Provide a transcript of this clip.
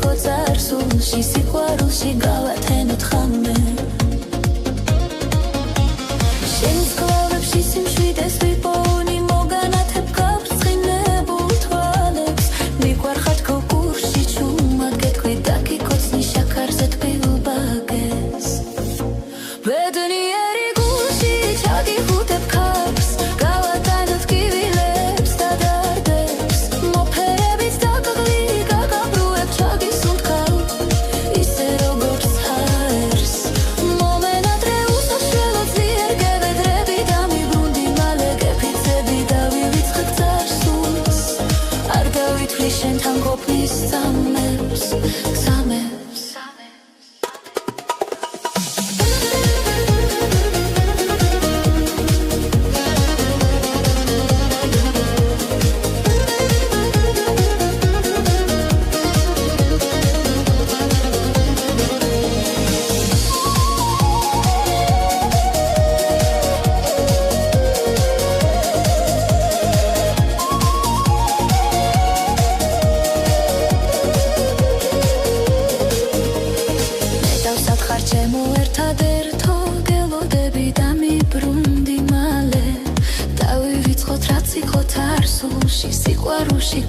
ხო წარსულში სიყვარულში გავათენოთ ხამე შენს გლავებში სიმშვიდეს ვიპოვნი მოგანათებ გაბრწყინებულ თვალებს მიყვარხარ თქო კურსში ჩუმად გეტყვი დაგიკოცნი შაქარზე თბილბაგეს ბედნიერი გულში ჩაგიხუტებ ქარს გავატანოთ კივილებს და დარდებს მოფერებით დაგღლი გაგაბრუებ ჩაგისუნთქავ ისე როგორც ჰაერს მომენატრე უსაშველო ძლიერ გევედრები დამიბრუნდი მალე გეფიცები დავივიწყებ წარსულს არ გავითვლი შენთან ყოფნის სამებს ჩემო ერთადერთო გელოდები დამიბრუნდი მალე დავივიწყოთ რაც იყო თარსულში სიყვარულში